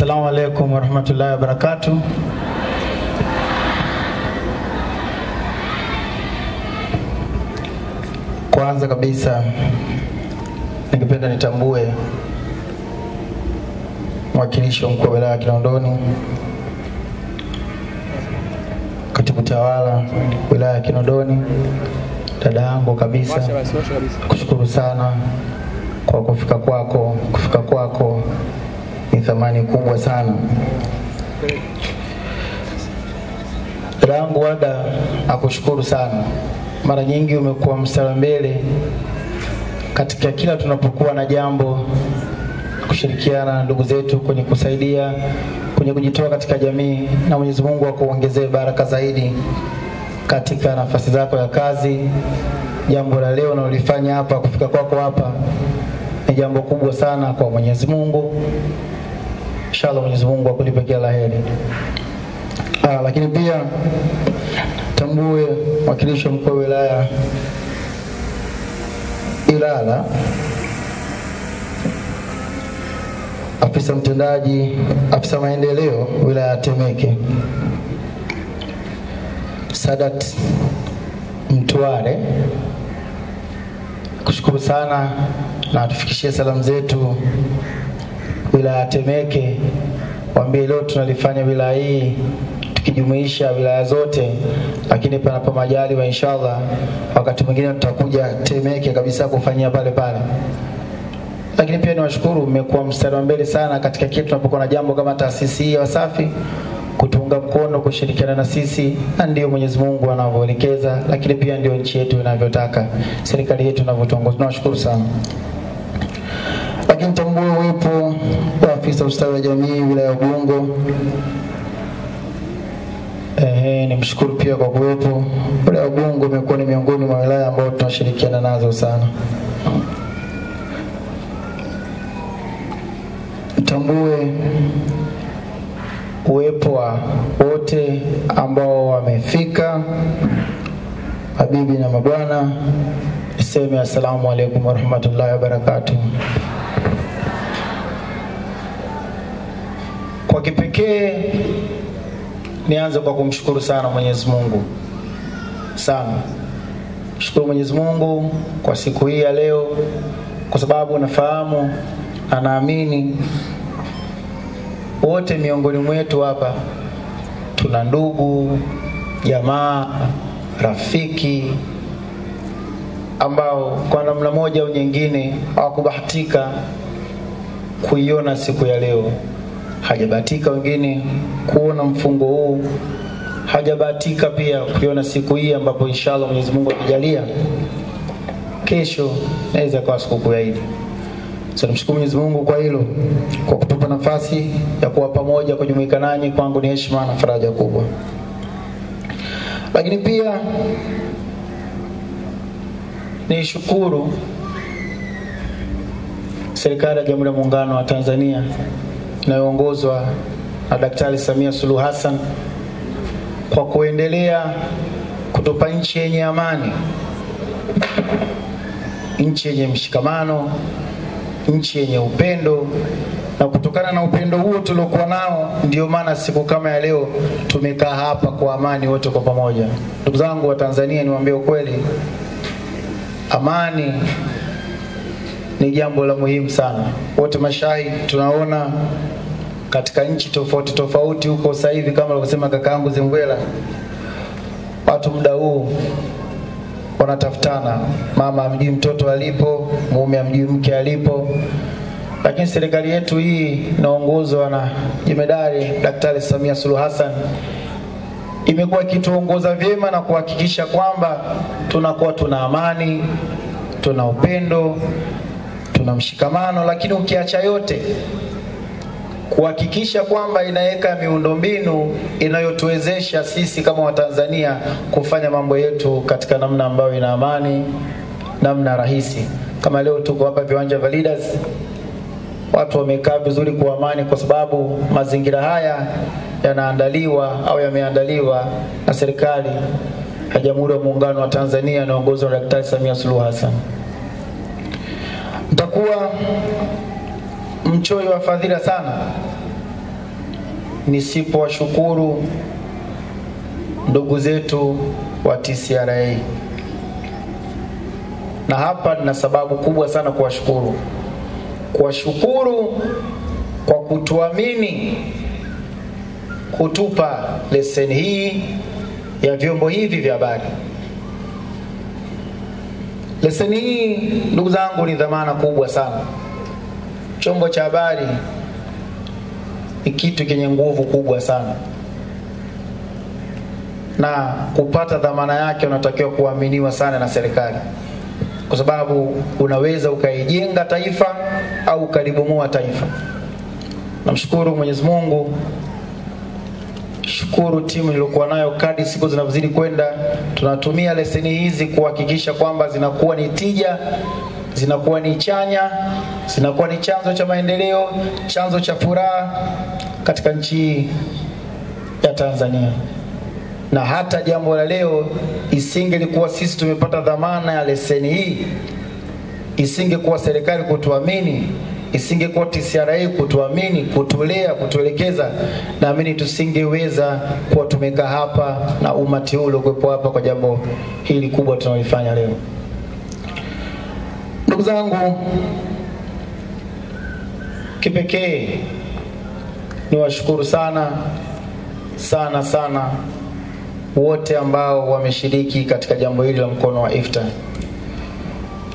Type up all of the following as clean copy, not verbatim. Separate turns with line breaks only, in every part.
Assalamu alaikum warahmatullahi wabarakatuh. Kwanza kabisa ningependa nitambue mwakilishi mkuu wa wilaya ya Kinondoni, katibu tawala wilaya ya Kinondoni, dada yangu kabisa. Kushukuru sana kwa kufika kwako. Kufika kwako ni thamani kubwa sana. Dada yangu Wada, nakushukuru sana. Mara nyingi umekuwa mstari mbele katika kila tunapokuwa na jambo, kushirikiana na ndugu zetu kwenye kusaidia, kwenye kujitoa katika jamii, na Mwenyezi Mungu akuongezee baraka zaidi katika nafasi zako ya kazi. Jambo la leo unalofanya hapa, kufika kwako hapa, ni jambo kubwa sana kwa Mwenyezi Mungu. Inshallah Mwenyezi Mungu akulipe kila laheri. Lakini pia tambue mwakilishi mkuu wa wilaya Ilala, afisa mtendaji, afisa maendeleo wilaya ya Temeke, Sadat Mtuare, kushukuru sana na tufikishie salamu zetu wilaya ya Temeke. Waambie leo tunalifanya wilaya hii tukijumuisha wilaya zote, lakini panapo majaliwa inshallah wakati mwingine tutakuja Temeke kabisa kufanyia pale pale. Lakini pia niwashukuru, mmekuwa mstari wa mbele sana katika kitu tunapokuwa na jambo kama taasisi hii ya Wasafi, kutunga mkono, kushirikiana na sisi, na ndio Mwenyezi Mungu anavyoelekeza, lakini pia ndio nchi yetu inavyotaka, serikali yetu inavyotuongoza. Tunawashukuru sana. Lakini tambue uwepo wa afisa ustawi wa jamii wilaya ya Ubungo. Nimshukuru pia kwa kuwepo. Wilaya ya Ubungo imekuwa ni miongoni mwa wilaya ambao tunashirikiana nazo sana. Tambue uwepo wa wote ambao wamefika, habibi na mabwana. Niseme assalamu alaikum warahmatullahi wabarakatuh. Kwa kipekee nianze kwa kumshukuru sana Mwenyezi Mungu sana. Shukuru Mwenyezi Mungu kwa siku hii ya leo, kwa sababu nafahamu na naamini wote miongoni mwetu hapa tuna ndugu, jamaa, rafiki ambao kwa namna moja au nyingine hawakubahatika kuiona siku ya leo. Hajabahatika wengine kuona mfungo huu, hajabahatika pia kuiona siku hii ambapo inshallah Mwenyezi Mungu akijalia kesho naweza kuwa siku ya Eid. So nimshukuru Mwenyezi Mungu kwa hilo, kwa kutupa nafasi ya kuwa pamoja, kujumuika nanyi. Kwangu ni heshima na faraja kubwa. Lakini pia nishukuru serikali ya Jamhuri ya Muungano wa Tanzania inayoongozwa na Daktari Samia Suluhu Hassan kwa kuendelea kutupa nchi yenye amani, nchi yenye mshikamano, nchi yenye upendo. Na kutokana na upendo huo tuliokuwa nao, ndio maana siku kama ya leo tumekaa hapa kwa amani wote kwa pamoja. Ndugu zangu wa Tanzania, niwaambie ukweli, amani ni jambo la muhimu sana. Wote mashahidi tunaona katika nchi tofauti tofauti huko sasa hivi, kama alivyosema kakaangu Zembwela, watu muda huu wanatafutana. Mama amjui mtoto alipo, mume amjui mke alipo. Lakini serikali yetu hii inaongozwa na Jemedari Daktari Samia Suluhu Hassan imekuwa ikituongoza vyema na kuhakikisha kwamba tunakuwa tuna amani, tuna upendo, tuna mshikamano. Lakini ukiacha yote, kuhakikisha kwamba inaweka miundombinu inayotuwezesha sisi kama Watanzania kufanya mambo yetu katika namna ambayo ina amani, namna rahisi. Kama leo tuko hapa viwanja vya Leaders, watu wamekaa vizuri kwa amani, kwa sababu mazingira haya yanaandaliwa au yameandaliwa na serikali ya Jamhuri ya Muungano wa Tanzania inayoongozwa na Daktari Samia Suluhu Hassan. Mtakuwa mchoyo wa fadhila sana nisipowashukuru ndugu zetu wa TCRA. Na hapa nina sababu kubwa sana kuwashukuru. Kuwashukuru kwa kutuamini kutupa leseni hii ya vyombo hivi vya habari. Leseni hii ndugu zangu ni dhamana kubwa sana. Chombo cha habari ni kitu kenye nguvu kubwa sana. Na kupata dhamana yake unatakiwa kuaminiwa sana na serikali. Kwa sababu unaweza ukaijenga taifa au ukalibomoa taifa. Namshukuru Mwenyezi Mungu. Shukuru timu niliyokuwa nayo kadri siku zinazozidi kwenda. Tunatumia leseni hizi kuhakikisha kwamba zinakuwa ni tija, zinakuwa ni chanya, zinakuwa ni chanzo cha maendeleo, chanzo cha furaha katika nchi ya Tanzania. Na hata jambo la leo isingelikuwa sisi tumepata dhamana ya leseni hii, isingekuwa serikali kutuamini, isingekuwa TCRA kutuamini, kutulea, kutuelekeza, naamini tusingeweza kuwa tumekaa hapa na umati ule uliokuwepo hapa kwa jambo hili kubwa tunalofanya leo. Ndugu zangu, kipekee niwashukuru sana wote ambao wameshiriki katika jambo hili la mkono wa iftar.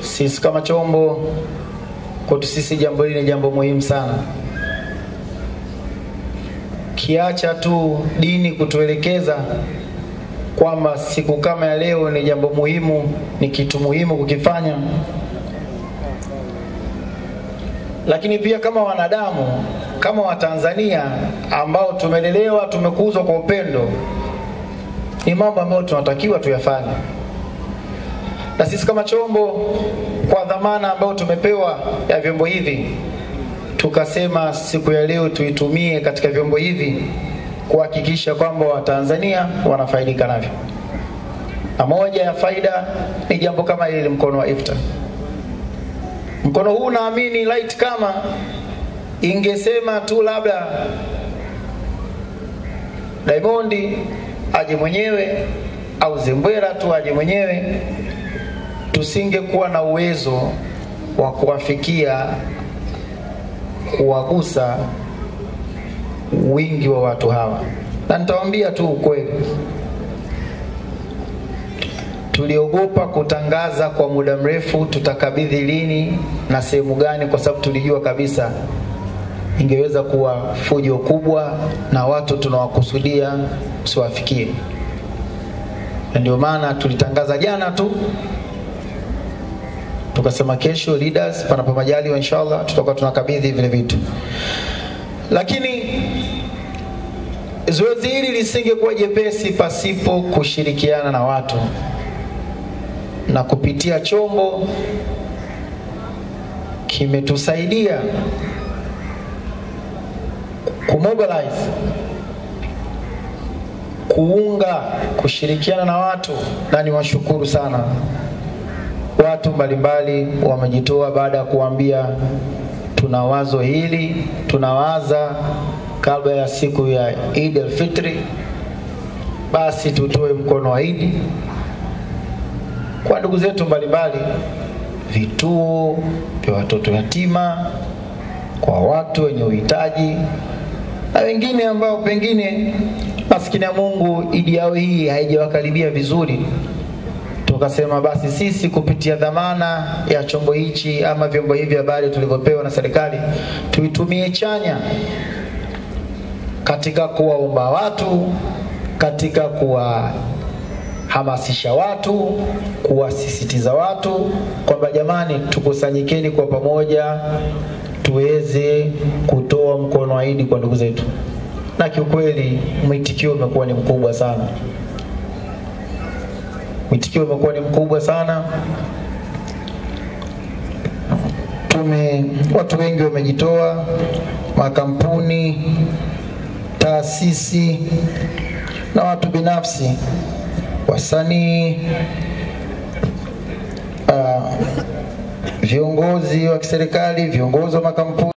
Sisi kama chombo, kwetu sisi jambo hili ni jambo muhimu sana. Kiacha tu dini kutuelekeza kwamba siku kama ya leo ni jambo muhimu, ni kitu muhimu kukifanya, lakini pia kama wanadamu, kama Watanzania ambao tumelelewa, tumekuzwa kwa upendo, ni mambo ambayo tunatakiwa tuyafanye. Na sisi kama chombo, kwa dhamana ambayo tumepewa ya vyombo hivi, tukasema siku ya leo tuitumie katika vyombo hivi kuhakikisha kwamba Watanzania wanafaidika navyo. Na moja ya faida ni jambo kama hili, mkono wa iftar. Mkono huu naamini light kama ingesema tu labda Diamond aje mwenyewe au Zembwera tu aje mwenyewe, tusingekuwa na uwezo wa kuwafikia, kuwagusa wingi wa watu hawa. Na nitawaambia tu ukweli, tuliogopa kutangaza kwa muda mrefu tutakabidhi lini na sehemu gani, kwa sababu tulijua kabisa ingeweza kuwa fujo kubwa na watu tunawakusudia siwafikie. Na ndio maana tulitangaza jana tu, tukasema kesho leaders panapo majaliwa inshallah tutakuwa tunakabidhi vile vitu. Lakini zoezi hili lisingekuwa jepesi pasipo kushirikiana na watu, na kupitia chombo kimetusaidia kumobilize, kuunga, kushirikiana na watu. Na niwashukuru sana watu mbalimbali wamejitoa baada ya kuambia tuna wazo hili, tunawaza kabla ya siku ya Eid al-Fitr, basi tutoe mkono wa Eid kwa ndugu zetu mbalimbali, vituo vya watoto yatima, kwa watu wenye uhitaji, na wengine ambao pengine maskini ya Mungu Eid yao hii haijawakaribia vizuri. Tukasema basi sisi kupitia dhamana ya chombo hichi ama vyombo hivi habari tulivyopewa na serikali, tuitumie chanya katika kuwaomba watu, katika kuwahamasisha watu, kuwasisitiza watu kwamba jamani, tukusanyikeni kwa pamoja tuweze kutoa mkono wa Eid kwa ndugu zetu. Na kiukweli mwitikio umekuwa ni mkubwa sana. Mwitikio umekuwa ni mkubwa sana. Watu wengi wamejitoa, makampuni, taasisi na watu binafsi, wasanii, viongozi wa kiserikali, viongozi wa makampuni.